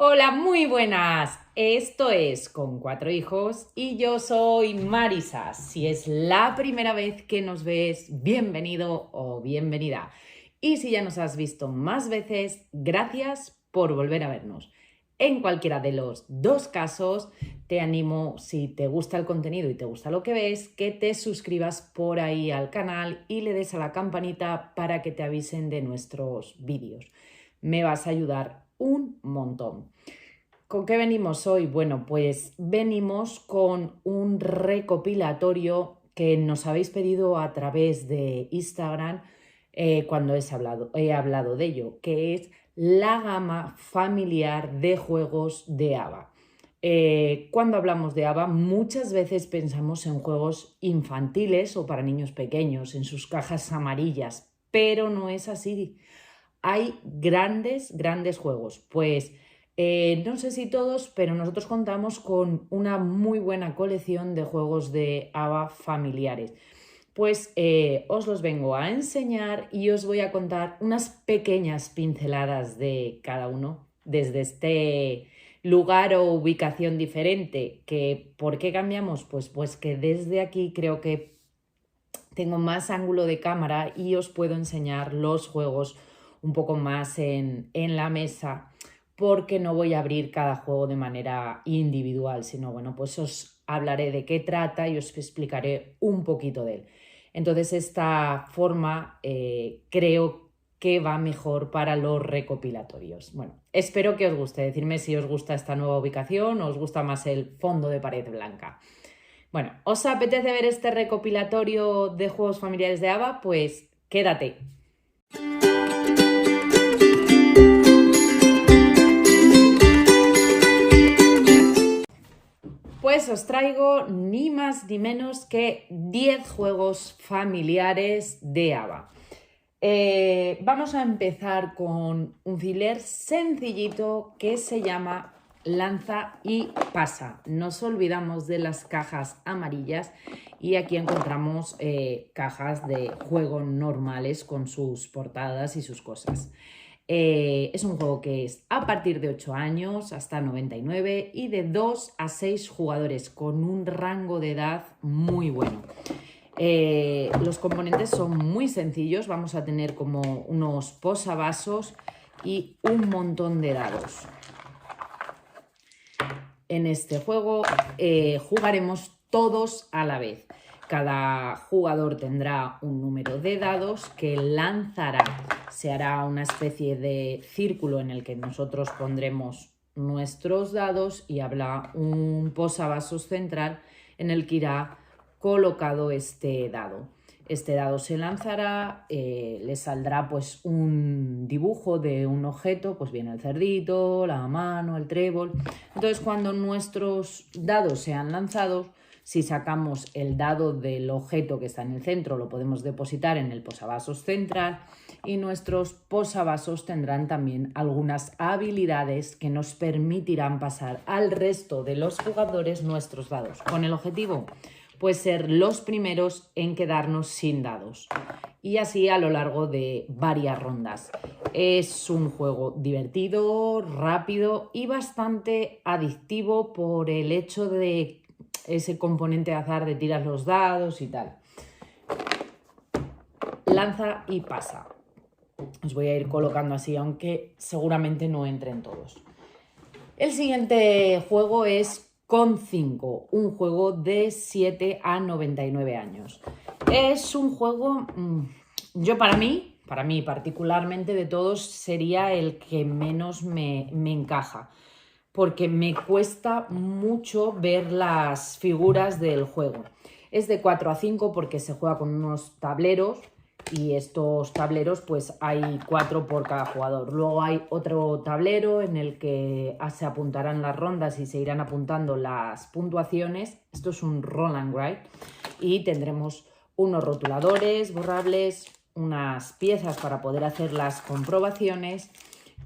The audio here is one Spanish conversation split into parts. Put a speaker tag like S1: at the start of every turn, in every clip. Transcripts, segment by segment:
S1: Hola, muy buenas. Esto es Con Cuatro Hijos y yo soy Marisa. Si es la primera vez que nos ves, bienvenido o bienvenida. Y si ya nos has visto más veces, gracias por volver a vernos. En cualquiera de los dos casos, te animo, si te gusta el contenido y te gusta lo que ves, que te suscribas por ahí al canal y le des a la campanita para que te avisen de nuestros vídeos. Me vas a ayudar un montón. ¿Con qué venimos hoy? Bueno, pues venimos con un recopilatorio que nos habéis pedido a través de Instagram cuando he hablado de ello, que es la gama familiar de juegos de ABA. Cuando hablamos de ABA, muchas veces pensamos en juegos infantiles o para niños pequeños, en sus cajas amarillas, pero no es así. Hay grandes juegos. Pues no sé si todos, pero nosotros contamos con una muy buena colección de juegos de ABA familiares. Pues os los vengo a enseñar y os voy a contar unas pequeñas pinceladas de cada uno desde este lugar o ubicación diferente. ¿Por qué cambiamos? Pues que desde aquí creo que tengo más ángulo de cámara y os puedo enseñar los juegos un poco más en la mesa, porque no voy a abrir cada juego de manera individual, sino bueno, pues os hablaré de qué trata y os explicaré un poquito de él. Entonces esta forma creo que va mejor para los recopilatorios. Bueno, espero que os guste. Decidme si os gusta esta nueva ubicación o os gusta más el fondo de pared blanca. Bueno, ¿os apetece ver este recopilatorio de juegos familiares de ABA? Pues quédate. Pues os traigo ni más ni menos que 10 juegos familiares de ABA. Vamos a empezar con un filler sencillito que se llama Lanza y Pasa. Nos olvidamos de las cajas amarillas y aquí encontramos cajas de juego normales con sus portadas y sus cosas. Es un juego que es a partir de 8 años hasta 99 y de 2 a 6 jugadores con un rango de edad muy bueno. Los componentes son muy sencillos, vamos a tener como unos posavasos y un montón de dados. En este juego jugaremos todos a la vez. Cada jugador tendrá un número de dados que lanzará. Se hará una especie de círculo en el que nosotros pondremos nuestros dados y habrá un posavasos central en el que irá colocado este dado. Este dado se lanzará, le saldrá pues un dibujo de un objeto, pues viene el cerdito, la mano, el trébol. Entonces cuando nuestros dados sean lanzados, si sacamos el dado del objeto que está en el centro, lo podemos depositar en el posavasos central y nuestros posavasos tendrán también algunas habilidades que nos permitirán pasar al resto de los jugadores nuestros dados. Con el objetivo, pues ser los primeros en quedarnos sin dados. Y así a lo largo de varias rondas. Es un juego divertido, rápido y bastante adictivo por el hecho de ese componente de azar de tirar los dados y tal. Lanza y pasa. Os voy a ir colocando así, aunque seguramente no entren todos. El siguiente juego es Con 5, un juego de 7 a 99 años. Es un juego, para mí particularmente de todos, sería el que menos me encaja, porque me cuesta mucho ver las figuras del juego. Es de 4 a 5 porque se juega con unos tableros y estos tableros pues hay 4 por cada jugador. Luego hay otro tablero en el que se apuntarán las rondas y se irán apuntando las puntuaciones. Esto es un roll and write y tendremos unos rotuladores borrables, unas piezas para poder hacer las comprobaciones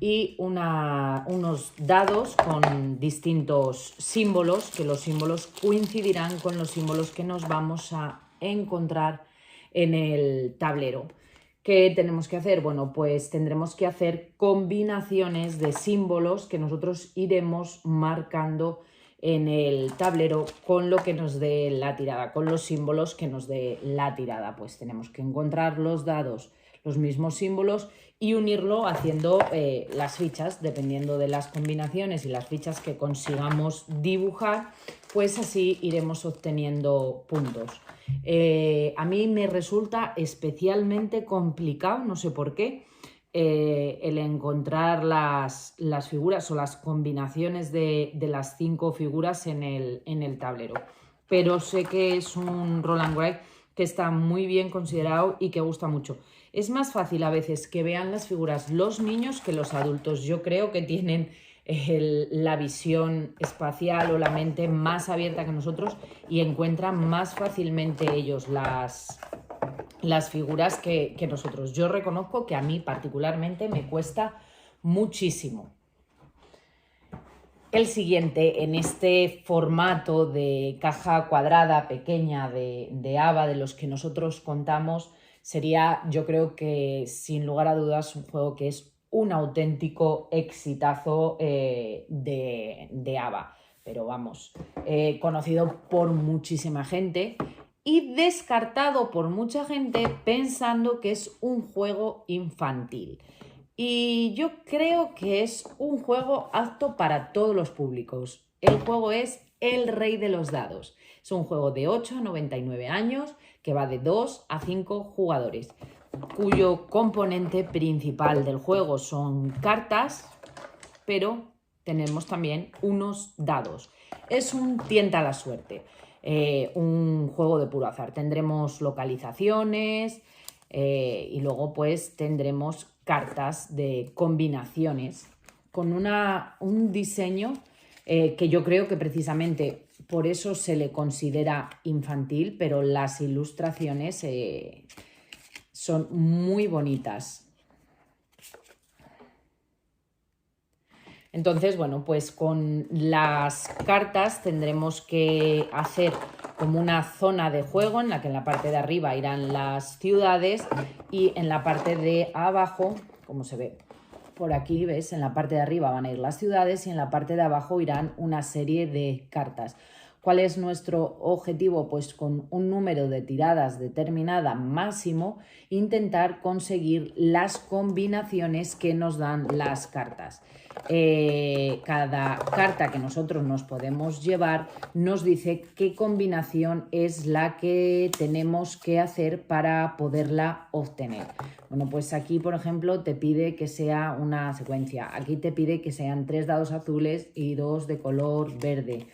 S1: y unos dados con distintos símbolos, que los símbolos coincidirán con los símbolos que nos vamos a encontrar en el tablero. ¿Qué tenemos que hacer? Bueno, pues tendremos que hacer combinaciones de símbolos que nosotros iremos marcando en el tablero con lo que nos dé la tirada, con los símbolos que nos dé la tirada. Pues tenemos que encontrar los dados, los mismos símbolos y unirlo haciendo las fichas, dependiendo de las combinaciones y las fichas que consigamos dibujar, pues así iremos obteniendo puntos. A mí me resulta especialmente complicado, no sé por qué, el encontrar las figuras o las combinaciones de las 5 figuras en el tablero. Pero sé que es un roll and write que está muy bien considerado y que gusta mucho. Es más fácil a veces que vean las figuras los niños que los adultos. Yo creo que tienen la visión espacial o la mente más abierta que nosotros y encuentran más fácilmente ellos las figuras que nosotros. Yo reconozco que a mí particularmente me cuesta muchísimo. El siguiente, en este formato de caja cuadrada pequeña de ABA de los que nosotros contamos, sería, yo creo que sin lugar a dudas, un juego que es un auténtico exitazo de ABA. Pero vamos, conocido por muchísima gente y descartado por mucha gente pensando que es un juego infantil. Y yo creo que es un juego apto para todos los públicos. El juego es El Rey de los Dados. Es un juego de 8 a 99 años que va de 2 a 5 jugadores, cuyo componente principal del juego son cartas, pero tenemos también unos dados. Es un tienta la suerte, un juego de puro azar. Tendremos localizaciones y luego pues tendremos cartas de combinaciones con un diseño que yo creo que precisamente por eso se le considera infantil, pero las ilustraciones son muy bonitas. Entonces, bueno, pues con las cartas tendremos que hacer como una zona de juego en la que en la parte de arriba irán las ciudades y en la parte de abajo, como se ve por aquí, ¿ves? En la parte de arriba van a ir las ciudades y en la parte de abajo irán una serie de cartas. ¿Cuál es nuestro objetivo? Pues con un número de tiradas determinada máximo, intentar conseguir las combinaciones que nos dan las cartas. Cada carta que nosotros nos podemos llevar nos dice qué combinación es la que tenemos que hacer para poderla obtener. Bueno, pues aquí, por ejemplo, te pide que sea una secuencia. Aquí te pide que sean 3 dados azules y 2 de color verde.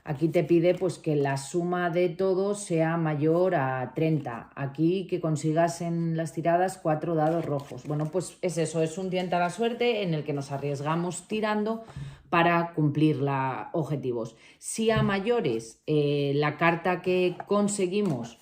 S1: Aquí te pide pues que la suma de todos sea mayor a 30. Aquí que consigas en las tiradas 4 dados rojos. Bueno, pues es eso, es un tienta a la suerte en el que nos arriesgamos tirando para cumplir los objetivos. Si a mayores la carta que conseguimos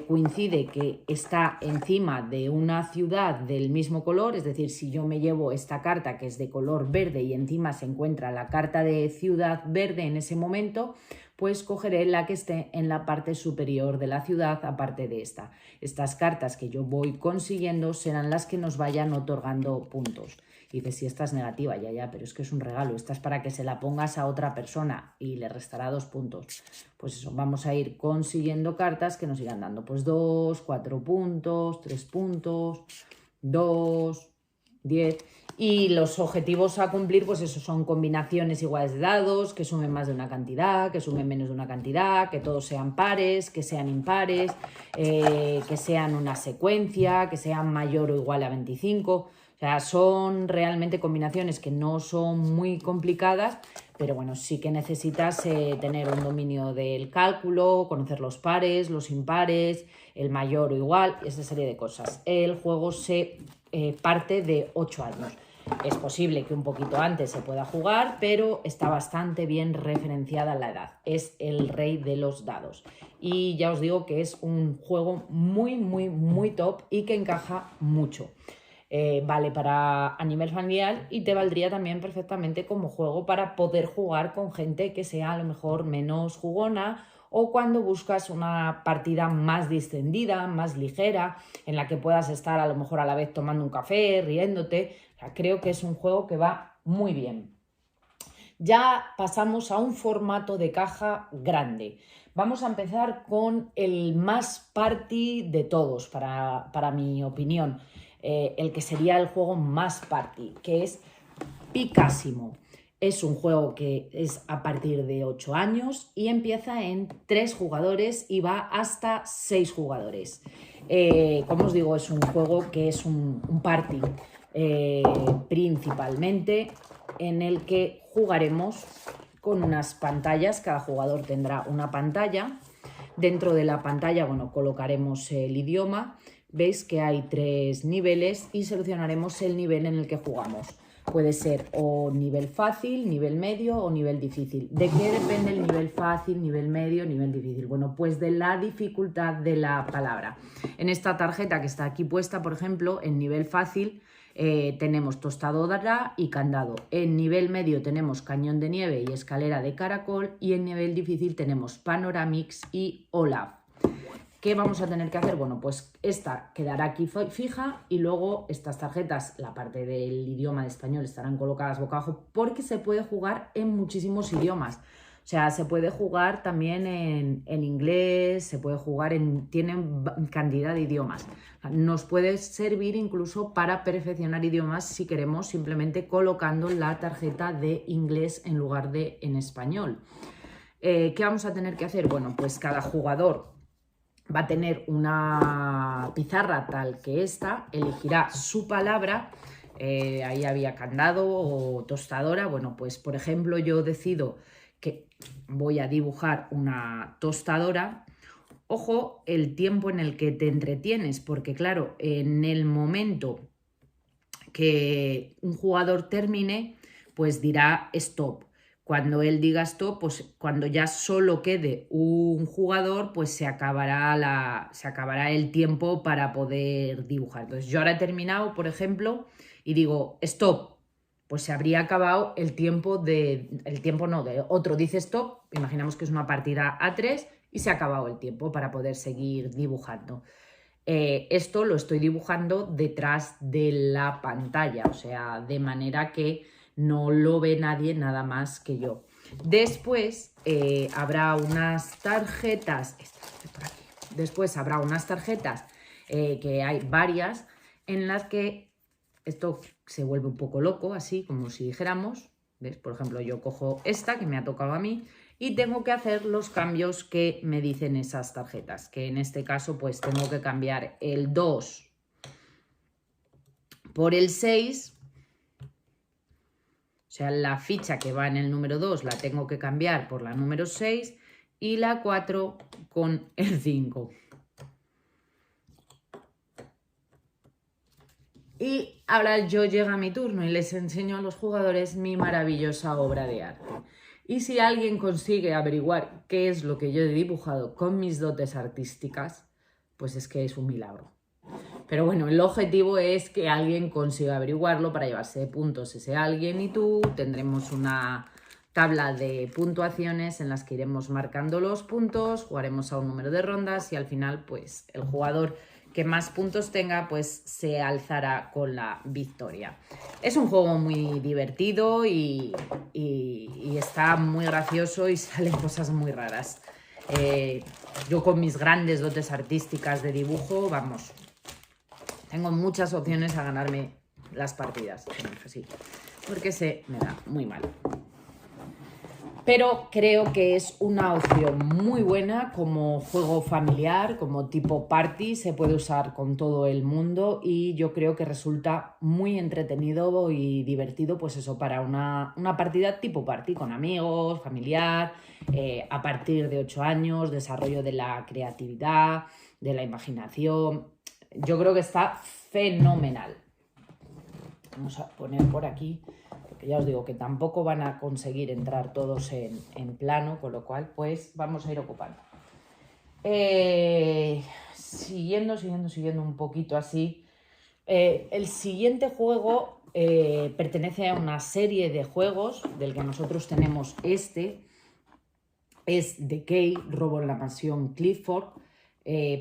S1: coincide que está encima de una ciudad del mismo color, es decir, si yo me llevo esta carta que es de color verde y encima se encuentra la carta de ciudad verde en ese momento, pues cogeré la que esté en la parte superior de la ciudad aparte de esta. Estas cartas que yo voy consiguiendo serán las que nos vayan otorgando puntos. Y dices, si esta es negativa, ya, pero es que es un regalo, esta es para que se la pongas a otra persona y le restará 2 puntos. Pues eso, vamos a ir consiguiendo cartas que nos irán dando, pues 2, 4 puntos, 3 puntos, 2, 10. Y los objetivos a cumplir, pues eso, son combinaciones iguales de dados, que sumen más de una cantidad, que sumen menos de una cantidad, que todos sean pares, que sean impares, que sean una secuencia, que sean mayor o igual a 25. O sea, son realmente combinaciones que no son muy complicadas, pero bueno, sí que necesitas tener un dominio del cálculo, conocer los pares, los impares, el mayor o igual, esa serie de cosas. El juego se parte de 8 años. Es posible que un poquito antes se pueda jugar, pero está bastante bien referenciada la edad. Es el rey de los dados. Y ya os digo que es un juego muy, muy, muy top y que encaja mucho. Vale para a nivel familiar y te valdría también perfectamente como juego para poder jugar con gente que sea a lo mejor menos jugona o cuando buscas una partida más distendida, más ligera, en la que puedas estar a lo mejor a la vez tomando un café, riéndote. O sea, creo que es un juego que va muy bien. Ya pasamos a un formato de caja grande. Vamos a empezar con el más party de todos, para mi opinión, el que sería el juego más party, que es Picásimo. Es un juego que es a partir de 8 años y empieza en 3 jugadores y va hasta 6 jugadores. Como os digo, es un juego que es un party principalmente, en el que jugaremos con unas pantallas. Cada jugador tendrá una pantalla. Dentro de la pantalla, bueno, colocaremos el idioma. Veis que hay 3 niveles y seleccionaremos el nivel en el que jugamos. Puede ser o nivel fácil, nivel medio o nivel difícil. ¿De qué depende el nivel fácil, nivel medio, nivel difícil? Bueno, pues de la dificultad de la palabra. En esta tarjeta que está aquí puesta, por ejemplo, en nivel fácil tenemos tostadora y candado. En nivel medio tenemos cañón de nieve y escalera de caracol. Y en nivel difícil tenemos Panoramix y Olaf. ¿Qué vamos a tener que hacer? Bueno, pues esta quedará aquí fija y luego estas tarjetas, la parte del idioma de español, estarán colocadas boca abajo porque se puede jugar en muchísimos idiomas. O sea, se puede jugar también en inglés, se puede jugar tienen cantidad de idiomas. Nos puede servir incluso para perfeccionar idiomas si queremos, simplemente colocando la tarjeta de inglés en lugar de en español. ¿Qué vamos a tener que hacer? Bueno, pues cada jugador va a tener una pizarra tal que esta, elegirá su palabra, ahí había candado o tostadora. Bueno, pues por ejemplo yo decido que voy a dibujar una tostadora. Ojo el tiempo en el que te entretienes, porque claro, en el momento que un jugador termine, pues dirá stop. Cuando él diga stop, pues cuando ya solo quede un jugador, pues se acabará el tiempo para poder dibujar. Entonces yo ahora he terminado, por ejemplo, y digo stop, pues se habría acabado el tiempo de otro dice stop, imaginamos que es una partida a 3 y se ha acabado el tiempo para poder seguir dibujando. Esto lo estoy dibujando detrás de la pantalla, o sea, de manera que no lo ve nadie nada más que yo. Después habrá unas tarjetas, después habrá unas tarjetas que hay varias, en las que esto se vuelve un poco loco, así como si dijéramos, ¿ves? Por ejemplo, yo cojo esta que me ha tocado a mí y tengo que hacer los cambios que me dicen esas tarjetas, que en este caso pues tengo que cambiar el 2 por el 6. O sea, la ficha que va en el número 2 la tengo que cambiar por la número 6 y la 4 con el 5. Y ahora llega mi turno y les enseño a los jugadores mi maravillosa obra de arte. Y si alguien consigue averiguar qué es lo que yo he dibujado con mis dotes artísticas, pues es que es un milagro. Pero bueno, el objetivo es que alguien consiga averiguarlo para llevarse puntos ese alguien, y tú tendremos una tabla de puntuaciones en las que iremos marcando los puntos, jugaremos a un número de rondas y al final pues el jugador que más puntos tenga pues se alzará con la victoria. Es un juego muy divertido y está muy gracioso y salen cosas muy raras. Yo con mis grandes dotes artísticas de dibujo, vamos, tengo muchas opciones a ganarme las partidas, así, porque se me da muy mal. Pero creo que es una opción muy buena como juego familiar, como tipo party, se puede usar con todo el mundo y yo creo que resulta muy entretenido y divertido, pues eso, para una partida tipo party, con amigos, familiar, a partir de 8 años, desarrollo de la creatividad, de la imaginación. Yo creo que está fenomenal. Vamos a poner por aquí, porque ya os digo que tampoco van a conseguir entrar todos en plano, con lo cual pues vamos a ir ocupando. Siguiendo un poquito así. El siguiente juego pertenece a una serie de juegos del que nosotros tenemos este. Es de Kay, Robo en la mansión Clifford.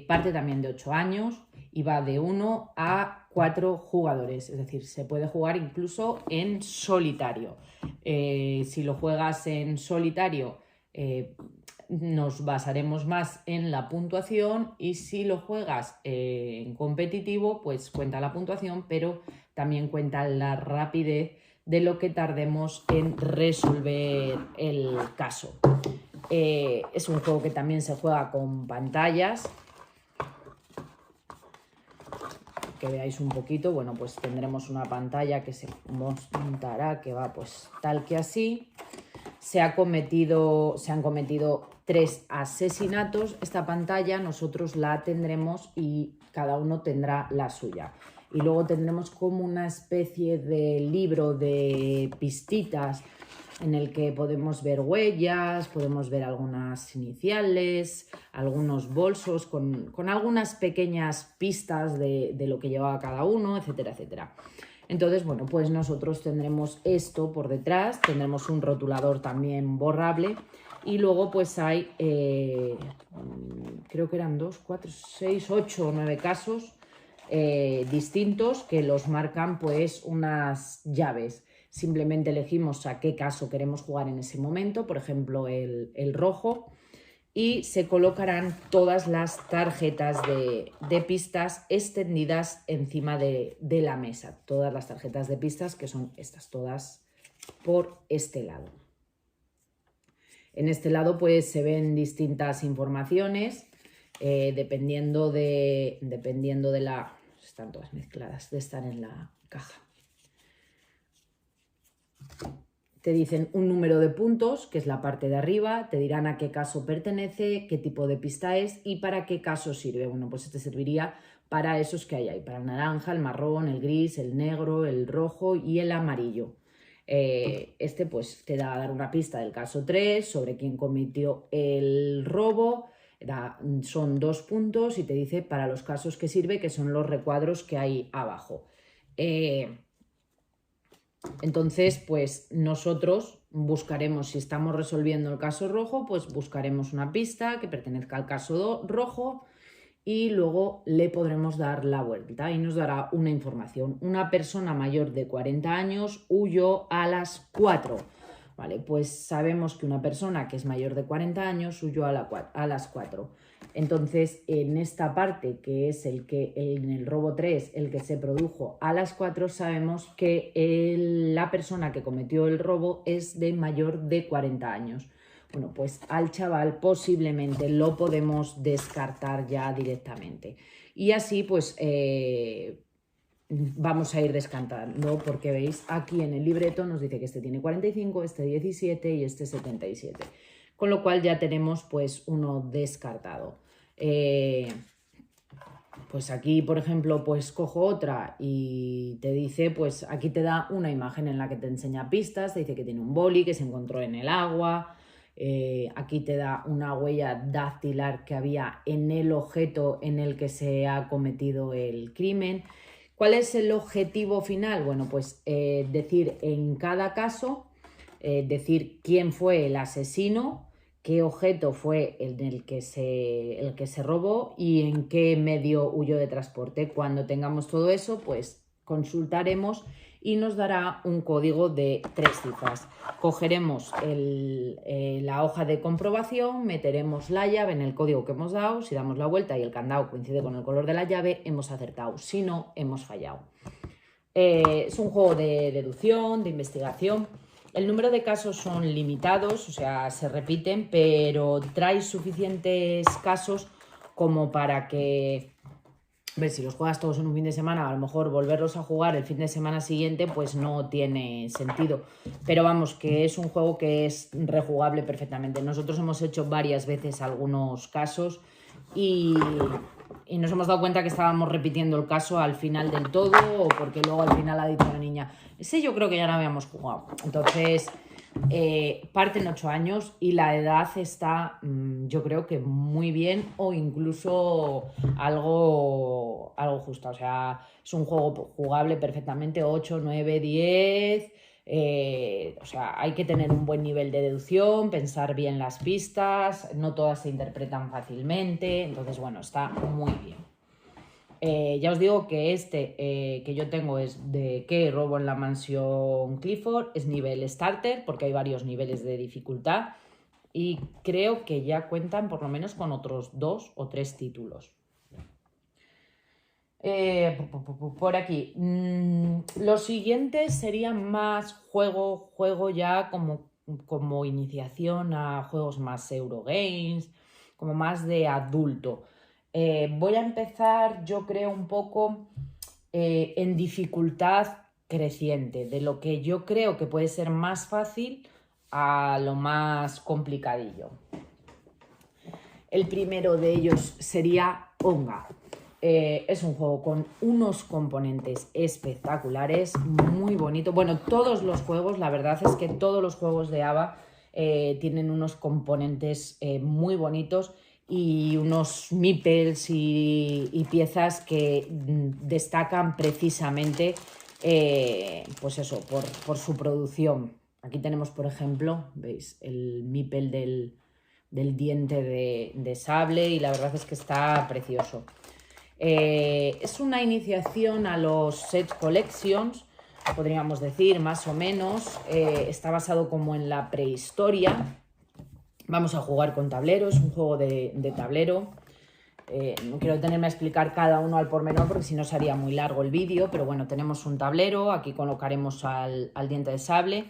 S1: Parte también de 8 años y va de 1 a 4 jugadores, es decir, se puede jugar incluso en solitario. Si lo juegas en solitario, nos basaremos más en la puntuación, y si lo juegas en competitivo, pues cuenta la puntuación, pero también cuenta la rapidez de lo que tardemos en resolver el caso. Es un juego que también se juega con pantallas. Que veáis un poquito, bueno, pues tendremos una pantalla que se montará, que va pues tal que así. Se han cometido 3 asesinatos. Esta pantalla nosotros la tendremos y cada uno tendrá la suya. Y luego tendremos como una especie de libro de pistitas en el que podemos ver huellas, podemos ver algunas iniciales, algunos bolsos con algunas pequeñas pistas de lo que llevaba cada uno, etcétera, etcétera. Entonces, bueno, pues nosotros tendremos esto por detrás, tendremos un rotulador también borrable, y luego pues hay, creo que eran 2, 4, 6, 8 o 9 casos distintos que los marcan pues unas llaves. Simplemente elegimos a qué caso queremos jugar en ese momento, por ejemplo el rojo, y se colocarán todas las tarjetas de pistas extendidas encima de la mesa. Todas las tarjetas de pistas, que son estas, todas por este lado. En este lado pues se ven distintas informaciones, dependiendo de la... Están todas mezcladas, de estar en la caja. Te dicen un número de puntos, que es la parte de arriba, te dirán a qué caso pertenece, qué tipo de pista es y para qué caso sirve. Bueno, pues este serviría para esos que hay ahí, para el naranja, el marrón, el gris, el negro, el rojo y el amarillo. Este pues te da a dar una pista del caso 3 sobre quién cometió el robo. Son 2 puntos y te dice para los casos que sirve, que son los recuadros que hay abajo. Entonces, pues nosotros buscaremos, si estamos resolviendo el caso rojo, pues buscaremos una pista que pertenezca al caso rojo y luego le podremos dar la vuelta y nos dará una información. Una persona mayor de 40 años huyó a las 4. Vale, pues sabemos que una persona que es mayor de 40 años huyó a las 4. Entonces, en esta parte, que es en el robo 3, el que se produjo a las 4, sabemos que la persona que cometió el robo es de mayor de 40 años. Bueno, pues al chaval posiblemente lo podemos descartar ya directamente. Y así, pues... vamos a ir descartando, porque veis aquí en el libreto nos dice que este tiene 45, este 17 y este 77, con lo cual ya tenemos pues uno descartado. Pues aquí, por ejemplo, pues cojo otra y te dice, pues aquí te da una imagen en la que te enseña pistas, te dice que tiene un boli que se encontró en el agua. Aquí te da una huella dactilar que había en el objeto en el que se ha cometido el crimen. ¿Cuál es el objetivo final? Bueno, pues decir en cada caso, decir quién fue el asesino, qué objeto fue el que se robó y en qué medio huyó de transporte. Cuando tengamos todo eso, pues consultaremos y nos dará un código de 3 cifras. Cogeremos la hoja de comprobación, meteremos la llave en el código que hemos dado. Si damos la vuelta y el candado coincide con el color de la llave, hemos acertado. Si no, hemos fallado. Es un juego de deducción, de investigación. El número de casos son limitados, o sea, se repiten, pero trae suficientes casos como para que... ver, si los juegas todos en un fin de semana, a lo mejor volverlos a jugar el fin de semana siguiente pues no tiene sentido. Pero vamos, que es un juego que es rejugable perfectamente. Nosotros hemos hecho varias veces algunos casos y nos hemos dado cuenta que estábamos repitiendo el caso al final del todo, o porque luego al final ha dicho la niña, ese yo creo que ya no habíamos jugado. Entonces... parten 8 años y la edad está, yo creo que muy bien, o incluso algo justa. O sea, es un juego jugable perfectamente 8, 9, 10, O sea, hay que tener un buen nivel de deducción, pensar bien las pistas, no todas se interpretan fácilmente, entonces bueno, está muy bien. Ya os digo que este que yo tengo es de ¿Qué robo en la mansión Clifford? Es nivel starter porque hay varios niveles de dificultad y creo que ya cuentan por lo menos con otros 2 o 3 títulos. Por aquí. Los siguientes serían más juego ya como iniciación a juegos más Eurogames, como más de adulto. Voy a empezar, yo creo, un poco en dificultad creciente, de lo que yo creo que puede ser más fácil a lo más complicadillo. El primero de ellos sería Onga. Es un juego con unos componentes espectaculares, muy bonito. Bueno, todos los juegos, la verdad es que todos los juegos de ABA tienen unos componentes muy bonitos y unos meeples y piezas que destacan precisamente pues eso, por su producción. Aquí tenemos, por ejemplo, ¿veis? El meeple del diente de sable y la verdad es que está precioso. Es una iniciación a los set collections, podríamos decir, más o menos. Está basado como en la prehistoria. Vamos a jugar con tablero, es un juego de tablero. No quiero detenerme a explicar cada uno al pormenor porque si no sería muy largo el vídeo, pero bueno, tenemos un tablero, aquí colocaremos al diente de sable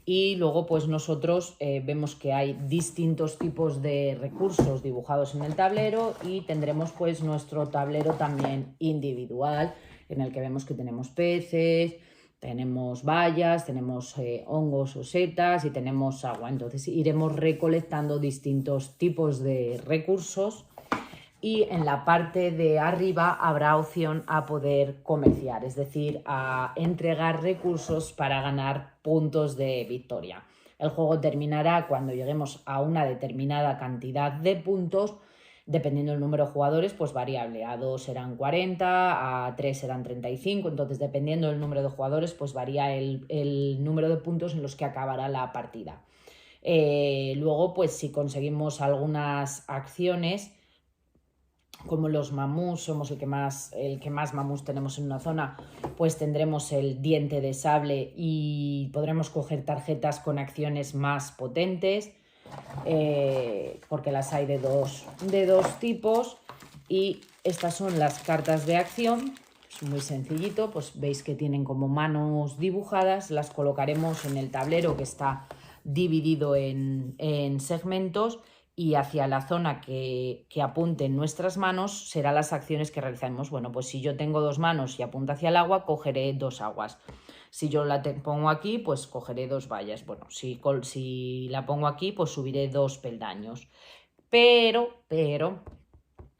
S1: y luego pues nosotros vemos que hay distintos tipos de recursos dibujados en el tablero y tendremos pues nuestro tablero también individual en el que vemos que tenemos peces, tenemos bayas, tenemos hongos o setas y tenemos agua. Entonces iremos recolectando distintos tipos de recursos y en la parte de arriba habrá opción a poder comerciar, es decir, a entregar recursos para ganar puntos de victoria. El juego terminará cuando lleguemos a una determinada cantidad de puntos, dependiendo del número de jugadores, pues variable. A 2 serán 40, a 3 serán 35, entonces dependiendo del número de jugadores, pues varía el número de puntos en los que acabará la partida. Luego, pues si conseguimos algunas acciones, como los mamús, somos el que más mamús tenemos en una zona, pues tendremos el diente de sable y podremos coger tarjetas con acciones más potentes, porque las hay de dos tipos. Y estas son las cartas de acción. Es muy sencillito, pues veis que tienen como manos dibujadas, las colocaremos en el tablero que está dividido en segmentos y hacia la zona que apunte en nuestras manos serán las acciones que realizaremos. Bueno, pues si yo tengo 2 manos y apunta hacia el agua, cogeré 2 aguas. Si yo la pongo aquí, pues cogeré 2 vallas. Bueno, si la pongo aquí, pues subiré 2 peldaños. Pero,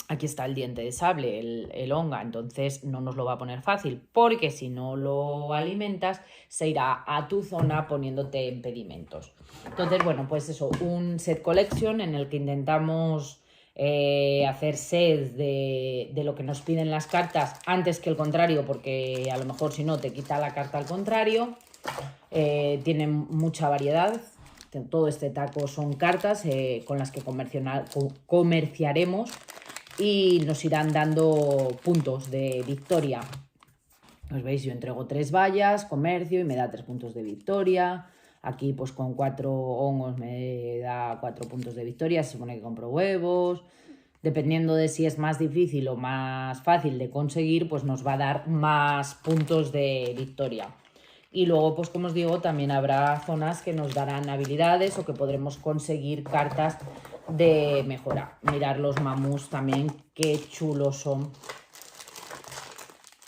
S1: aquí está el diente de sable, el onga, entonces no nos lo va a poner fácil, porque si no lo alimentas, se irá a tu zona poniéndote impedimentos. Entonces, bueno, pues eso, un set collection en el que intentamos hacer sets de lo que nos piden las cartas antes que el contrario, porque a lo mejor si no te quita la carta al contrario. Tiene mucha variedad. Todo este taco son cartas con las que comerciaremos y nos irán dando puntos de victoria. Os veis, yo entrego 3 vallas, comercio y me da 3 puntos de victoria. Aquí pues con 4 hongos me da 4 puntos de victoria, se supone que compro huevos. Dependiendo de si es más difícil o más fácil de conseguir, pues nos va a dar más puntos de victoria. Y luego, pues como os digo, también habrá zonas que nos darán habilidades o que podremos conseguir cartas de mejora. Mirar los mamús también, qué chulos son.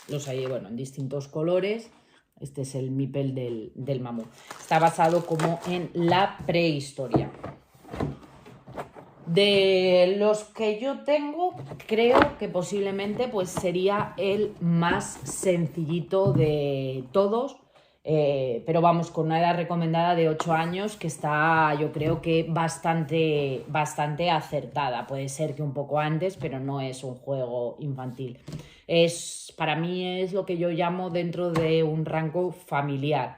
S1: Los hay, bueno, en distintos colores. Este es el meeple del mamú. Está basado como en la prehistoria. De los que yo tengo, creo que posiblemente pues sería el más sencillito de todos. Pero vamos, con una edad recomendada de 8 años que está, yo creo que bastante acertada. Puede ser que un poco antes, pero no es un juego infantil. Para mí es lo que yo llamo dentro de un rango familiar.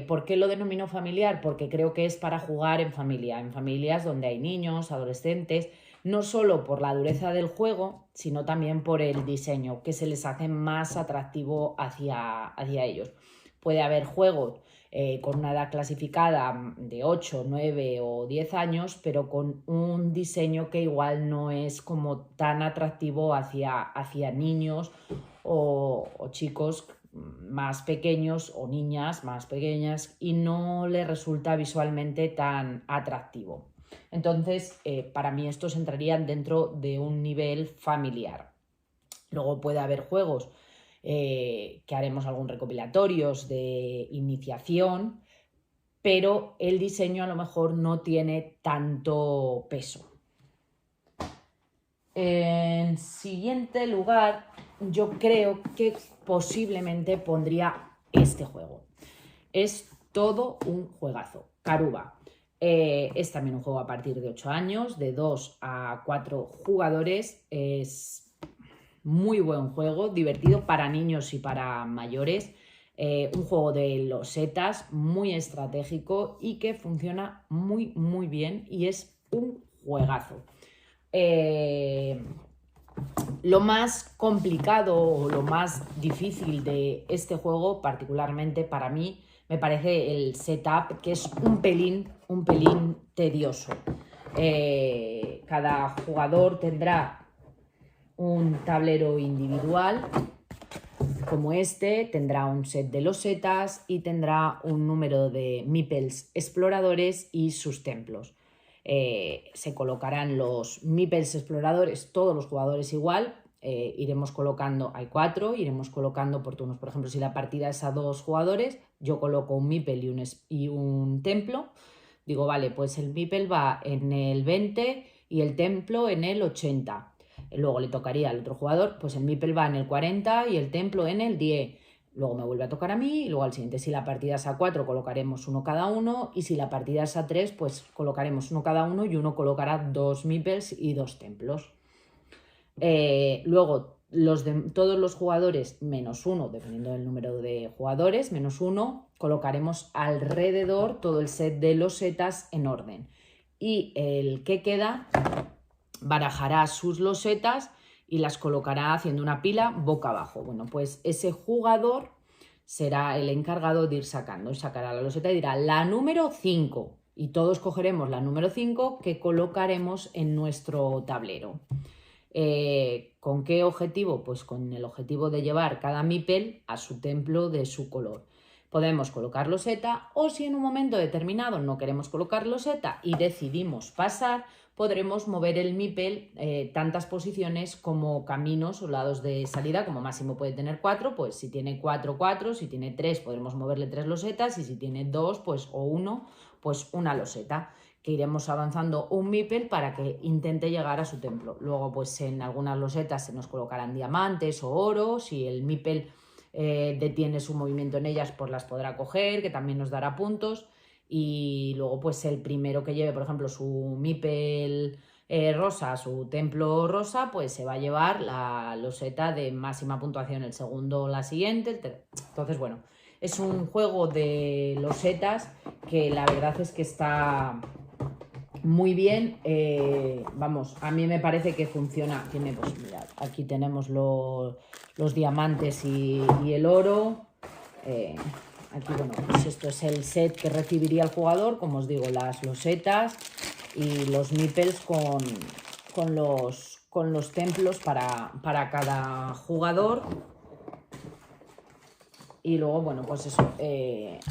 S1: ¿Por qué lo denomino familiar? Porque creo que es para jugar en familia, en familias donde hay niños, adolescentes, no solo por la dureza del juego, sino también por el diseño, que se les hace más atractivo hacia ellos. Puede haber juegos con una edad clasificada de 8, 9 o 10 años, pero con un diseño que igual no es como tan atractivo hacia niños o chicos más pequeños o niñas más pequeñas y no les resulta visualmente tan atractivo. Entonces, para mí estos entrarían dentro de un nivel familiar. Luego puede haber juegos que haremos algún recopilatorios de iniciación, pero el diseño a lo mejor no tiene tanto peso. En siguiente lugar, yo creo que posiblemente pondría este juego. Es todo un juegazo. Karuba. Es también un juego a partir de 8 años, de 2 a 4 jugadores. Es muy buen juego, divertido para niños y para mayores. Un juego de losetas muy estratégico y que funciona muy, muy bien y es un juegazo. Lo más complicado o lo más difícil de este juego, particularmente para mí, me parece el setup, que es un pelín tedioso. Cada jugador tendrá un tablero individual como este, tendrá un set de losetas y tendrá un número de meeples exploradores y sus templos. Se colocarán los meeples exploradores, todos los jugadores igual, iremos colocando, hay 4, iremos colocando por turnos. Por ejemplo, si la partida es a 2 jugadores, yo coloco un meeple y un templo. Digo, vale, pues el meeple va en el 20 y el templo en el 80. Luego le tocaría al otro jugador, pues el meeple va en el 40 y el templo en el 10. Luego me vuelve a tocar a mí y luego al siguiente. Si la partida es a 4, colocaremos uno cada uno, y si la partida es a 3, pues colocaremos uno cada uno y uno colocará 2 meeples y 2 templos. Luego todos los jugadores menos 1, dependiendo del número de jugadores, menos 1, colocaremos alrededor todo el set de losetas en orden. Y el que queda barajará sus losetas y las colocará haciendo una pila boca abajo. Bueno, pues ese jugador será el encargado de ir sacando. Y sacará la loseta y dirá la número 5. Y todos cogeremos la número 5 que colocaremos en nuestro tablero. ¿Con qué objetivo? Pues con el objetivo de llevar cada meeple a su templo de su color. Podemos colocar loseta, o si en un momento determinado no queremos colocar loseta y decidimos pasar, podremos mover el meeple tantas posiciones como caminos o lados de salida. Como máximo puede tener 4, pues si tiene 4, 4, si tiene 3 podremos moverle 3 losetas, y si tiene 2 pues, o 1, pues una loseta, que iremos avanzando un meeple para que intente llegar a su templo. Luego pues en algunas losetas se nos colocarán diamantes o oro. Si el meeple detiene su movimiento en ellas, pues las podrá coger, que también nos dará puntos. Y luego pues el primero que lleve, por ejemplo, su meeple rosa, su templo rosa, pues se va a llevar la loseta de máxima puntuación, el segundo la siguiente. Entonces, bueno, es un juego de losetas que la verdad es que está muy bien. Vamos, a mí me parece que funciona. Tiene, pues mirad, aquí tenemos los diamantes y el oro. Aquí, bueno, pues esto es el set que recibiría el jugador, como os digo, las losetas y los meeples con los templos para cada jugador. Y luego, bueno, pues eso,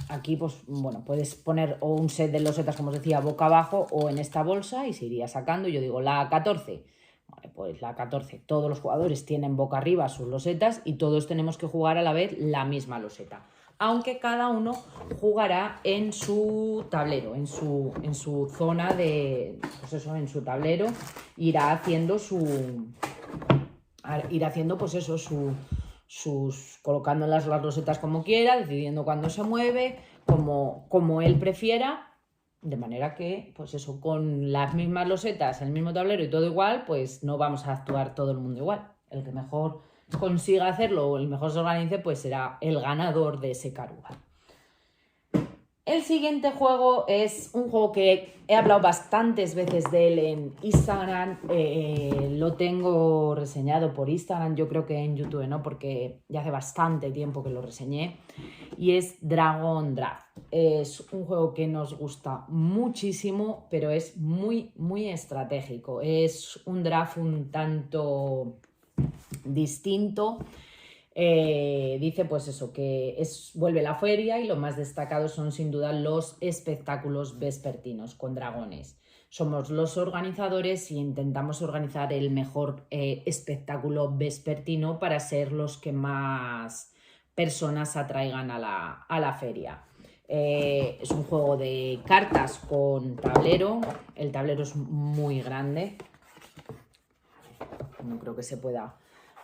S1: aquí pues bueno, puedes poner o un set de losetas, como os decía, boca abajo o en esta bolsa, y se iría sacando. Yo digo la 14, vale, pues la 14, todos los jugadores tienen boca arriba sus losetas y todos tenemos que jugar a la vez la misma loseta, aunque cada uno jugará en su tablero, en su zona de, pues eso, en su tablero, irá haciendo pues eso, colocando las losetas como quiera, decidiendo cuándo se mueve, como él prefiera, de manera que, pues eso, con las mismas losetas, el mismo tablero y todo igual, pues no vamos a actuar todo el mundo igual. El que mejor consiga hacerlo o el mejor se organice, pues será el ganador de ese Karuba. El siguiente juego es un juego que he hablado bastantes veces de él en Instagram. Lo tengo reseñado por Instagram, yo creo que en YouTube no, porque ya hace bastante tiempo que lo reseñé. Y es Dragon Draft. Es un juego que nos gusta muchísimo, pero es muy, muy estratégico. Es un draft un tanto distinto. Dice pues eso, que vuelve la feria y lo más destacado son sin duda los espectáculos vespertinos con dragones. Somos los organizadores y intentamos organizar el mejor espectáculo vespertino para ser los que más personas atraigan a la feria. Es un juego de cartas con tablero. El tablero es muy grande. No creo que se pueda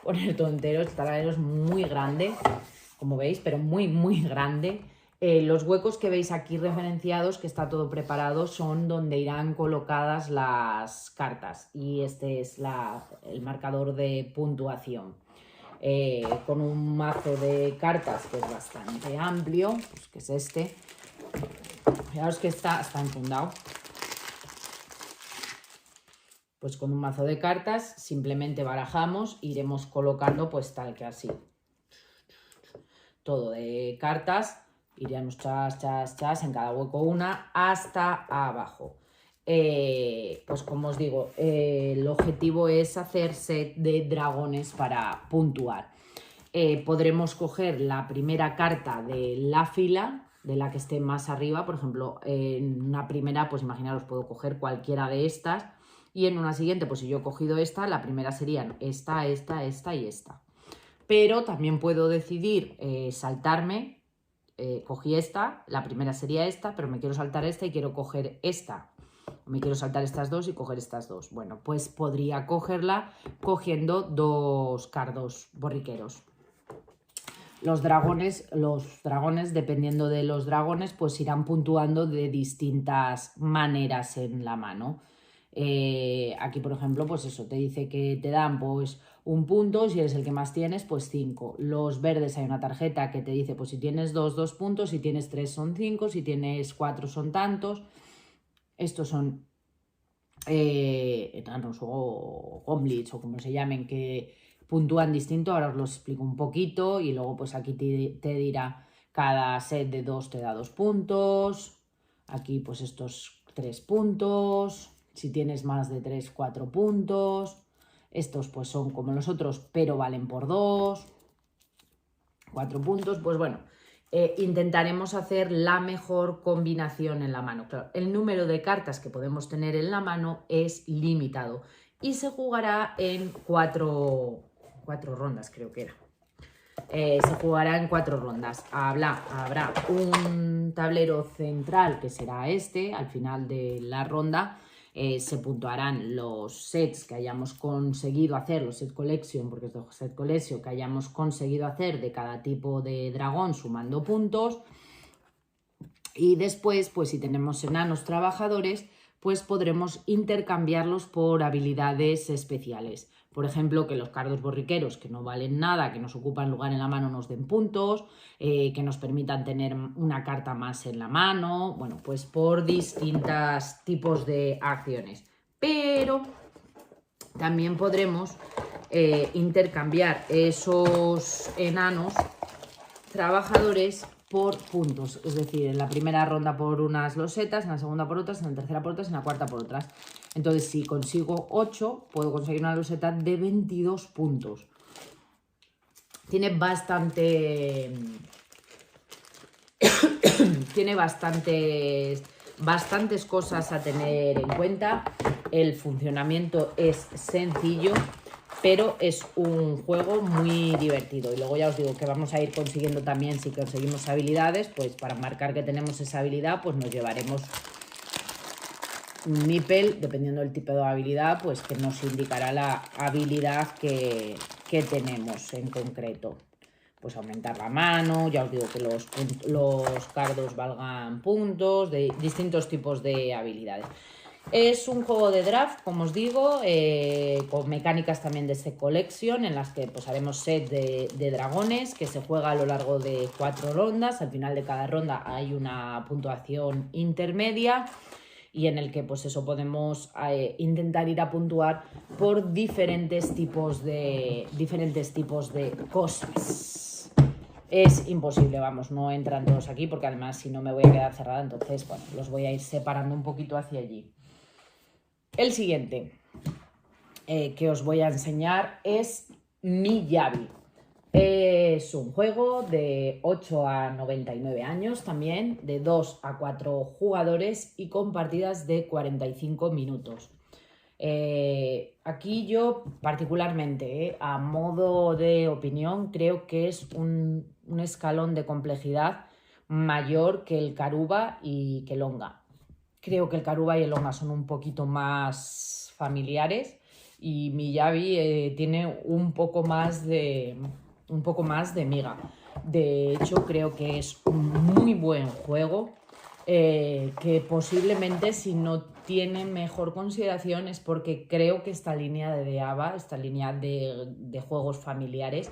S1: poner todo entero. El tablero es muy grande, como veis, pero muy, muy grande. Los huecos que veis aquí referenciados, que está todo preparado, son donde irán colocadas las cartas. Y este es el marcador de puntuación. Con un mazo de cartas que es bastante amplio, pues que es este. Fijaos que está enfundado. Pues con un mazo de cartas simplemente barajamos, iremos colocando pues tal que así. Todo de cartas, iríamos chas, chas, chas, en cada hueco una, hasta abajo. Pues como os digo, el objetivo es hacer set de dragones para puntuar. Podremos coger la primera carta de la fila, de la que esté más arriba. Por ejemplo, en una primera, pues imaginaros, puedo coger cualquiera de estas. Y en una siguiente, pues si yo he cogido esta, la primera serían esta, esta, esta y esta. Pero también puedo decidir saltarme, cogí esta, la primera sería esta, pero me quiero saltar esta y quiero coger esta. Me quiero saltar estas dos y coger estas dos. Bueno, pues podría cogerla cogiendo dos cardos borriqueros. Los dragones, dependiendo de los dragones, pues irán puntuando de distintas maneras en la mano. Aquí, por ejemplo, pues eso, te dice que te dan pues un punto, si eres el que más tienes, pues 5. Los verdes hay una tarjeta que te dice, pues si tienes 2 puntos, si tienes 3 son 5, si tienes 4 son tantos. Estos son enanos o goblins o como se llamen, que puntúan distinto. Ahora os lo explico un poquito y luego pues aquí te dirá cada set de 2 te da 2 puntos. Aquí pues estos 3 puntos. Si tienes más de 3, 4 puntos. Estos pues son como los otros, pero valen por 2. 4 puntos. Pues bueno, intentaremos hacer la mejor combinación en la mano. Claro, el número de cartas que podemos tener en la mano es limitado. Y se jugará en 4 rondas, creo que era. Se jugará en 4 rondas. Habrá un tablero central que será este, al final de la ronda. Se puntuarán los sets que hayamos conseguido hacer, los set collection, porque es de set collection, que hayamos conseguido hacer de cada tipo de dragón sumando puntos. Y después, pues si tenemos enanos trabajadores, pues podremos intercambiarlos por habilidades especiales. Por ejemplo, que los cardos borriqueros, que no valen nada, que nos ocupan lugar en la mano, nos den puntos, que nos permitan tener una carta más en la mano, bueno, pues por distintos tipos de acciones. Pero también podremos intercambiar esos enanos trabajadores por puntos, es decir, en la primera ronda por unas losetas, en la segunda por otras, en la tercera por otras, en la cuarta por otras. Entonces, si consigo 8, puedo conseguir una loseta de 22 puntos. Tiene bastante... Tiene bastantes cosas a tener en cuenta. El funcionamiento es sencillo, pero es un juego muy divertido. Y luego ya os digo que vamos a ir consiguiendo también, si conseguimos habilidades, pues para marcar que tenemos esa habilidad, pues nos llevaremos un nipple, dependiendo del tipo de habilidad, pues que nos indicará la habilidad que tenemos en concreto. Pues aumentar la mano, ya os digo que los cardos valgan puntos, de distintos tipos de habilidades. Es un juego de draft, como os digo, con mecánicas también de set collection, en las que pues, haremos set de dragones, que se juega a lo largo de 4 rondas. Al final de cada ronda hay una puntuación intermedia y en el que pues eso podemos intentar ir a puntuar por diferentes tipos de cosas. Es imposible, vamos, no entran todos aquí porque además si no me voy a quedar cerrada, entonces bueno, los voy a ir separando un poquito hacia allí. El siguiente que os voy a enseñar es Miyabi. Es un juego de 8 a 99 años también, de 2 a 4 jugadores y con partidas de 45 minutos. Aquí yo particularmente, a modo de opinión, creo que es un escalón de complejidad mayor que el Karuba y que el Onga. Creo que el Karuba y el Onga son un poquito más familiares y Miyabi tiene un poco más de miga. De hecho, creo que es un muy buen juego que posiblemente si no tiene mejor consideración es porque creo que esta línea de ABA, esta línea de juegos familiares,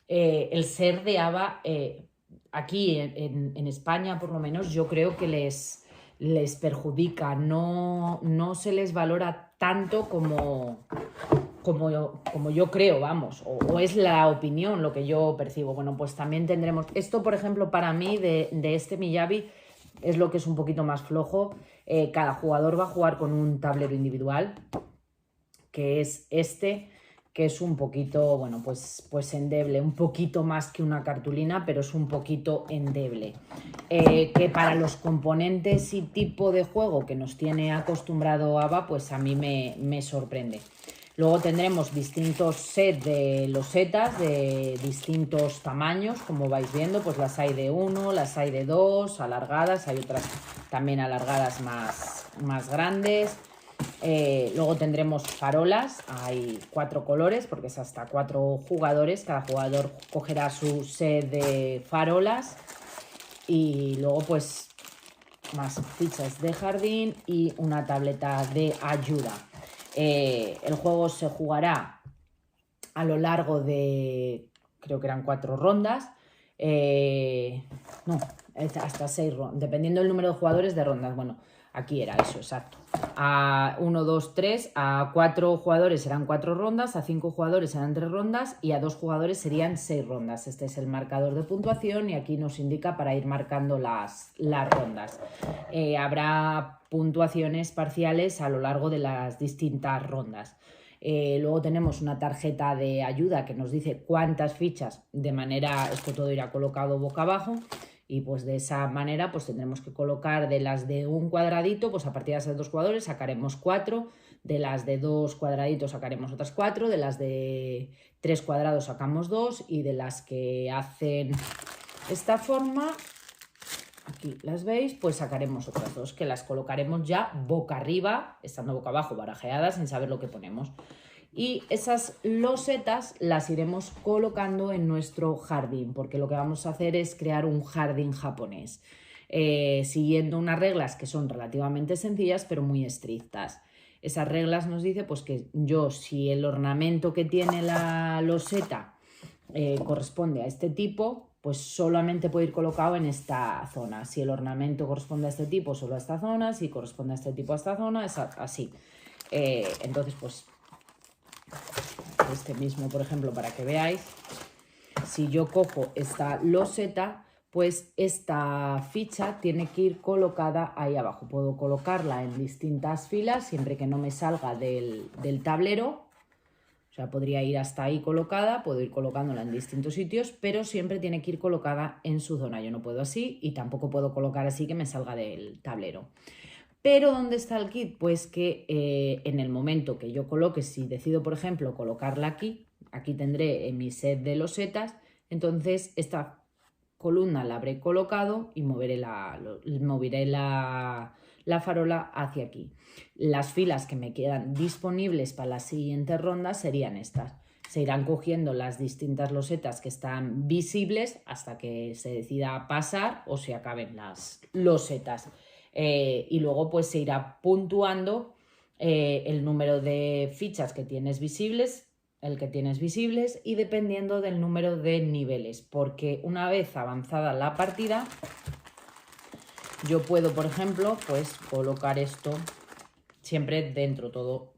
S1: el ser de ABA aquí en España por lo menos yo creo que les perjudica, no se les valora tanto como yo creo, vamos, o es la opinión lo que yo percibo. Bueno, pues también tendremos, esto por ejemplo para mí de este Miyabi es lo que es un poquito más flojo. Cada jugador va a jugar con un tablero individual, que es este, que es un poquito, bueno, pues endeble, un poquito más que una cartulina, pero es un poquito endeble. Que para los componentes y tipo de juego que nos tiene acostumbrado ABA, pues a mí me sorprende. Luego tendremos distintos sets de losetas de distintos tamaños, como vais viendo, pues las hay de 1, las hay de 2, alargadas, hay otras también alargadas más grandes. Luego tendremos farolas, hay 4 colores porque es hasta 4 jugadores, cada jugador cogerá su set de farolas y luego pues más fichas de jardín y una tableta de ayuda. El juego se jugará a lo largo de, creo que eran 4 rondas, no, hasta 6 rondas, dependiendo del número de jugadores de rondas. Bueno, aquí era eso, exacto. A 1, 2, 3, a 4 jugadores serán 4 rondas, a 5 jugadores serán 3 rondas y a 2 jugadores serían 6 rondas. Este es el marcador de puntuación y aquí nos indica para ir marcando las rondas. Habrá puntuaciones parciales a lo largo de las distintas rondas. Luego tenemos una tarjeta de ayuda que nos dice cuántas fichas, de manera, esto todo irá colocado boca abajo y pues de esa manera pues tendremos que colocar de las de un cuadradito, pues a partir de las de 2 jugadores sacaremos 4, de las de 2 cuadraditos sacaremos otras 4, de las de 3 cuadrados sacamos 2 y de las que hacen esta forma, aquí las veis, pues sacaremos otras 2 que las colocaremos ya boca arriba, estando boca abajo barajeadas sin saber lo que ponemos. Y esas losetas las iremos colocando en nuestro jardín, porque lo que vamos a hacer es crear un jardín japonés, siguiendo unas reglas que son relativamente sencillas, pero muy estrictas. Esas reglas nos dice pues, que si el ornamento que tiene la loseta corresponde a este tipo, pues solamente puede ir colocado en esta zona. Si el ornamento corresponde a este tipo, solo a esta zona. Si corresponde a este tipo, a esta zona, es así. Entonces, pues este mismo, por ejemplo, para que veáis, si yo cojo esta loseta, pues esta ficha tiene que ir colocada ahí abajo. Puedo colocarla en distintas filas siempre que no me salga del tablero. O sea, podría ir hasta ahí colocada, puedo ir colocándola en distintos sitios, pero siempre tiene que ir colocada en su zona. Yo no puedo así y tampoco puedo colocar así que me salga del tablero. Pero ¿dónde está el kit? Pues que en el momento que yo coloque, si decido, por ejemplo, colocarla aquí tendré mi set de losetas, entonces esta columna la habré colocado y moveré la farola hacia aquí. Las filas que me quedan disponibles para las siguientes rondas serían estas. Se irán cogiendo las distintas losetas que están visibles hasta que se decida pasar o se acaben las losetas. y luego pues se irá puntuando el número de fichas que tienes visibles, el que tienes visibles, y dependiendo del número de niveles, porque una vez avanzada la partida yo puedo, por ejemplo, pues colocar esto siempre dentro todo.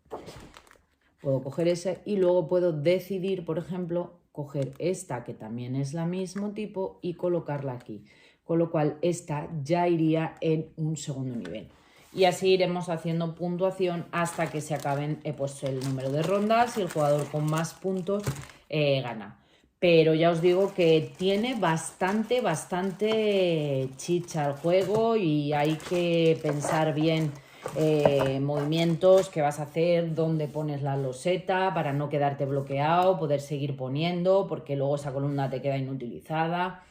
S1: Puedo coger ese y luego puedo decidir, por ejemplo, coger esta que también es la mismo tipo y colocarla aquí. Con lo cual esta ya iría en un segundo nivel. Y así iremos haciendo puntuación hasta que se acaben pues, el número de rondas y el jugador con más puntos gana. Pero ya os digo que tiene bastante chicha el juego y hay que pensar bien movimientos que vas a hacer, dónde pones la loseta para no quedarte bloqueado, poder seguir poniendo porque luego esa columna te queda inutilizada.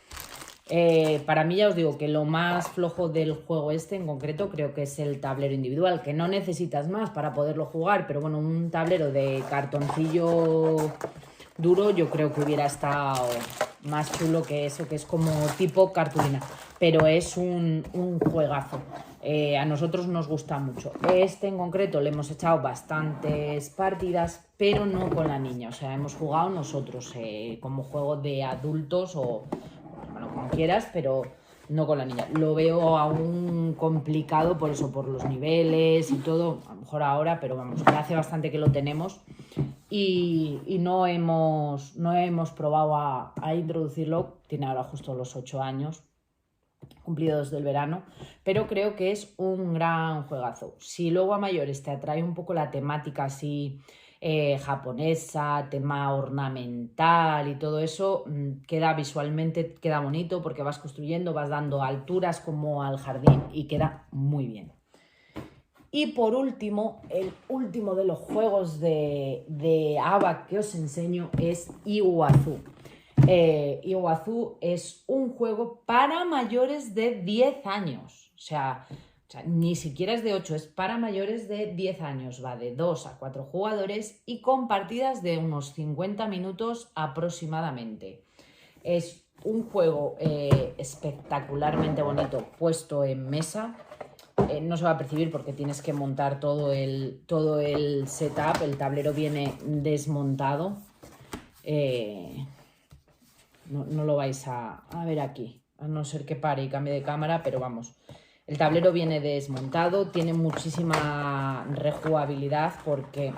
S1: Para mí ya os digo que lo más flojo del juego este en concreto creo que es el tablero individual, que no necesitas más para poderlo jugar, pero bueno, un tablero de cartoncillo duro yo creo que hubiera estado más chulo que eso, que es como tipo cartulina, pero es un juegazo. A nosotros nos gusta mucho. Este en concreto le hemos echado bastantes partidas, pero no con la niña, o sea, hemos jugado nosotros como juego de adultos o bueno, como quieras, pero no con la niña. Lo veo aún complicado por eso, por los niveles y todo, a lo mejor ahora, pero vamos, ya hace bastante que lo tenemos y no hemos probado a introducirlo. Tiene ahora justo los 8 años cumplidos del verano, pero creo que es un gran juegazo. Si luego a mayores te atrae un poco la temática así japonesa, tema ornamental y todo eso, queda visualmente, queda bonito porque vas construyendo, vas dando alturas como al jardín y queda muy bien. Y por último, el último de los juegos de ABA que os enseño es Iguazú. Iguazú es un juego para mayores de 10 años, o sea, ni siquiera es de 8, es para mayores de 10 años, va de 2 a 4 jugadores y con partidas de unos 50 minutos aproximadamente. Es un juego espectacularmente bonito puesto en mesa. No se va a percibir porque tienes que montar todo el setup, el tablero viene desmontado. No lo vais a ver aquí, a no ser que pare y cambie de cámara, pero vamos, el tablero viene desmontado, tiene muchísima rejugabilidad porque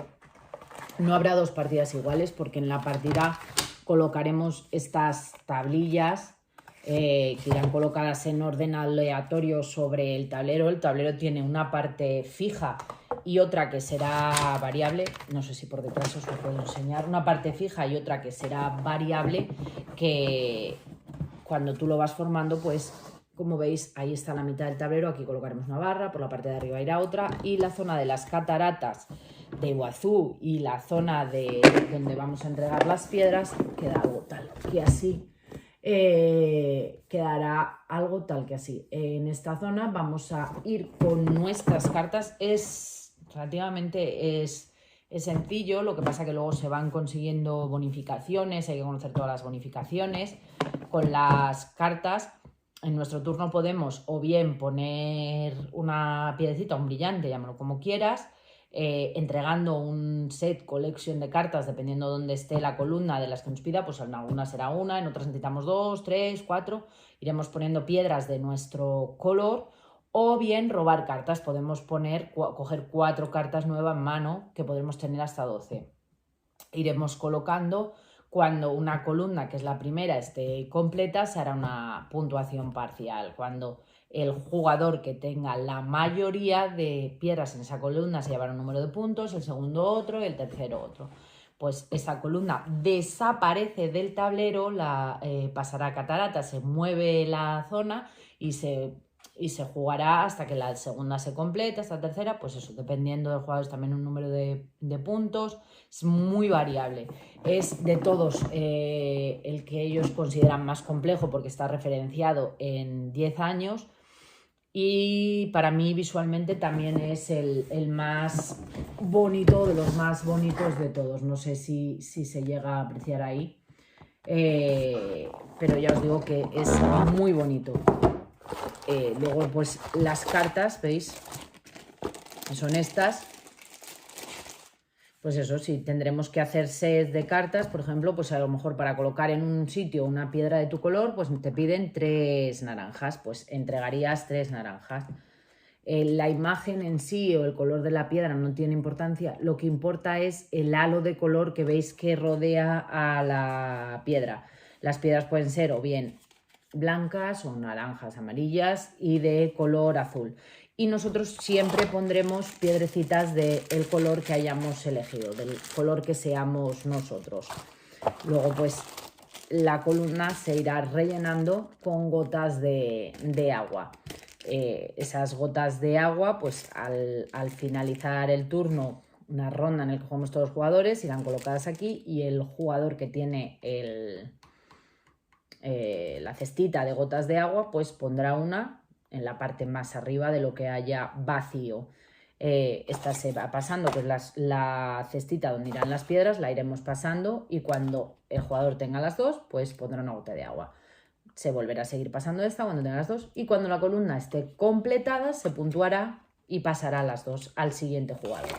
S1: no habrá dos partidas iguales, porque en la partida colocaremos estas tablillas que irán colocadas en orden aleatorio sobre el tablero. El tablero tiene una parte fija y otra que será variable, no sé si por detrás os lo puedo enseñar, una parte fija y otra que será variable, que cuando tú lo vas formando, pues como veis ahí está la mitad del tablero, aquí colocaremos una barra, por la parte de arriba irá otra y la zona de las cataratas de Iguazú y la zona de donde vamos a entregar las piedras queda algo tal que así. Quedará algo tal que así. En esta zona vamos a ir con nuestras cartas. Es relativamente sencillo, lo que pasa que luego se van consiguiendo bonificaciones, hay que conocer todas las bonificaciones. Con las cartas en nuestro turno podemos o bien poner una piedrecita, un brillante, llámalo como quieras, entregando un set collection de cartas dependiendo de dónde esté la columna de las que nos pida, pues en algunas será una, en otras necesitamos 2, 3, 4, iremos poniendo piedras de nuestro color, o bien robar cartas, podemos coger 4 cartas nuevas en mano que podremos tener hasta 12. Iremos colocando, cuando una columna que es la primera esté completa se hará una puntuación parcial, cuando el jugador que tenga la mayoría de piedras en esa columna se llevará un número de puntos, el segundo otro y el tercero otro. Pues esa columna desaparece del tablero, pasará a catarata, se mueve la zona y se jugará hasta que la segunda se complete, hasta la tercera, pues eso, dependiendo del jugador, es también un número de puntos, es muy variable. Es de todos el que ellos consideran más complejo porque está referenciado en 10 años. Y para mí visualmente también es el más bonito, de los más bonitos de todos. No sé si se llega a apreciar ahí, pero ya os digo que es muy bonito. Luego pues las cartas, ¿veis? Son estas. Pues eso, si tendremos que hacer sets de cartas, por ejemplo, pues a lo mejor para colocar en un sitio una piedra de tu color, pues te piden 3 naranjas, pues entregarías 3 naranjas. La imagen en sí o el color de la piedra no tiene importancia, lo que importa es el halo de color que veis que rodea a la piedra. Las piedras pueden ser o bien blancas o naranjas, amarillas y de color azul. Y nosotros siempre pondremos piedrecitas del color que hayamos elegido, del color que seamos nosotros. Luego pues la columna se irá rellenando con gotas de agua. Esas gotas de agua, pues al finalizar el turno, una ronda en la que jugamos todos los jugadores, irán colocadas aquí y el jugador que tiene la cestita de gotas de agua, pues pondrá una en la parte más arriba de lo que haya vacío. Esta se va pasando, que es la cestita donde irán las piedras, la iremos pasando y cuando el jugador tenga las dos, pues pondrá una gota de agua. Se volverá a seguir pasando esta cuando tenga las dos y cuando la columna esté completada se puntuará y pasará las dos al siguiente jugador.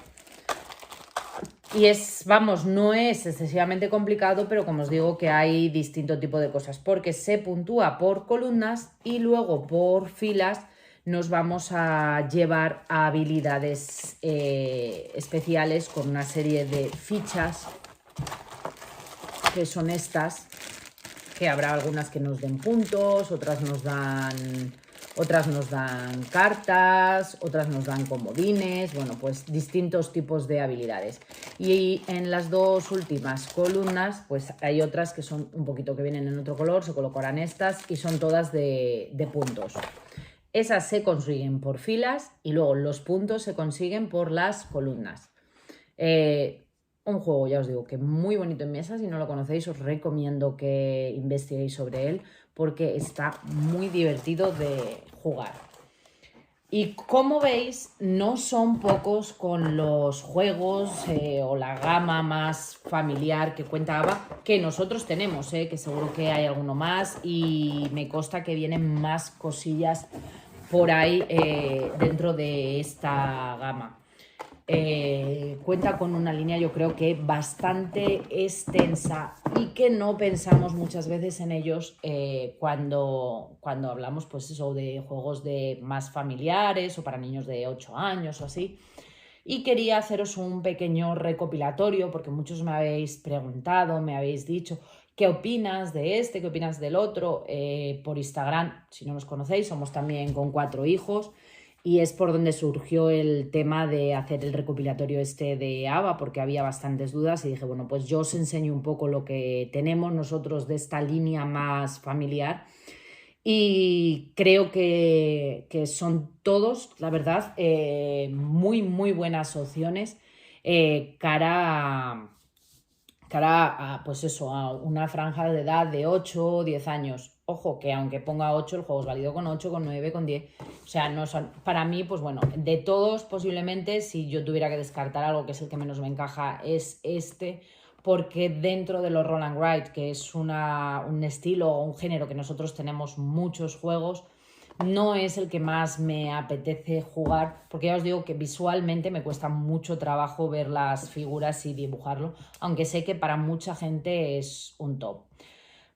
S1: Y no es excesivamente complicado, pero como os digo que hay distinto tipo de cosas, porque se puntúa por columnas y luego por filas nos vamos a llevar a habilidades especiales con una serie de fichas que son estas, que habrá algunas que nos den puntos, otras nos dan cartas, otras nos dan comodines, bueno, pues distintos tipos de habilidades. Y en las dos últimas columnas, pues hay otras que son un poquito que vienen en otro color, se colocarán estas y son todas de puntos. Esas se consiguen por filas y luego los puntos se consiguen por las columnas. Un juego, ya os digo, que muy bonito en mesa. Si no lo conocéis, os recomiendo que investiguéis sobre él porque está muy divertido de jugar. Y como veis, no son pocos con los juegos o la gama más familiar que cuenta Ava, que nosotros tenemos, que seguro que hay alguno más y me consta que vienen más cosillas por ahí dentro de esta gama. Cuenta con una línea yo creo que bastante extensa y que no pensamos muchas veces en ellos cuando hablamos pues eso de juegos de más familiares o para niños de 8 años o así. Y quería haceros un pequeño recopilatorio porque muchos me habéis preguntado, me habéis dicho ¿qué opinas de este? ¿Qué opinas del otro? Por Instagram, si no nos conocéis, somos también con 4 hijos. Y es por donde surgió el tema de hacer el recopilatorio este de Ava, porque había bastantes dudas y dije, bueno, pues yo os enseño un poco lo que tenemos nosotros de esta línea más familiar y creo que son todos, la verdad, muy, muy buenas opciones cara a, pues eso, a una franja de edad de 8 o 10 años. Ojo, que aunque ponga 8, el juego es válido con 8, con 9, con 10. O sea, no son, para mí, pues bueno, de todos posiblemente, si yo tuviera que descartar algo que es el que menos me encaja, es este, porque dentro de los Roll and Write, que es un estilo o un género que nosotros tenemos muchos juegos, no es el que más me apetece jugar, porque ya os digo que visualmente me cuesta mucho trabajo ver las figuras y dibujarlo, aunque sé que para mucha gente es un top.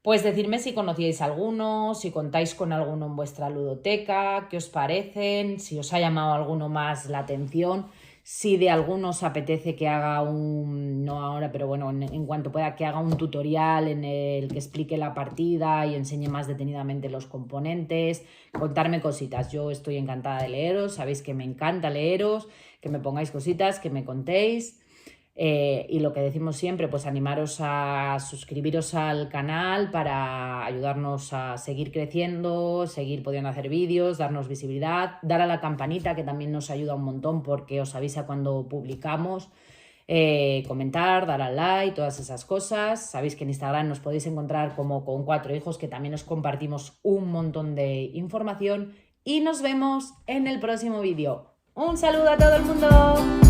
S1: Pues decidme si conocíais alguno, si contáis con alguno en vuestra ludoteca, qué os parecen, si os ha llamado alguno más la atención, si de alguno os apetece que haga no ahora, pero bueno, en cuanto pueda, que haga un tutorial en el que explique la partida y enseñe más detenidamente los componentes, contarme cositas. Yo estoy encantada de leeros, sabéis que me encanta leeros, que me pongáis cositas, que me contéis. Y lo que decimos siempre, pues animaros a suscribiros al canal para ayudarnos a seguir creciendo, seguir pudiendo hacer vídeos, darnos visibilidad, dar a la campanita que también nos ayuda un montón porque os avisa cuando publicamos, comentar, dar al like, todas esas cosas. Sabéis que en Instagram nos podéis encontrar como con 4 hijos, que también os compartimos un montón de información y nos vemos en el próximo vídeo. ¡Un saludo a todo el mundo!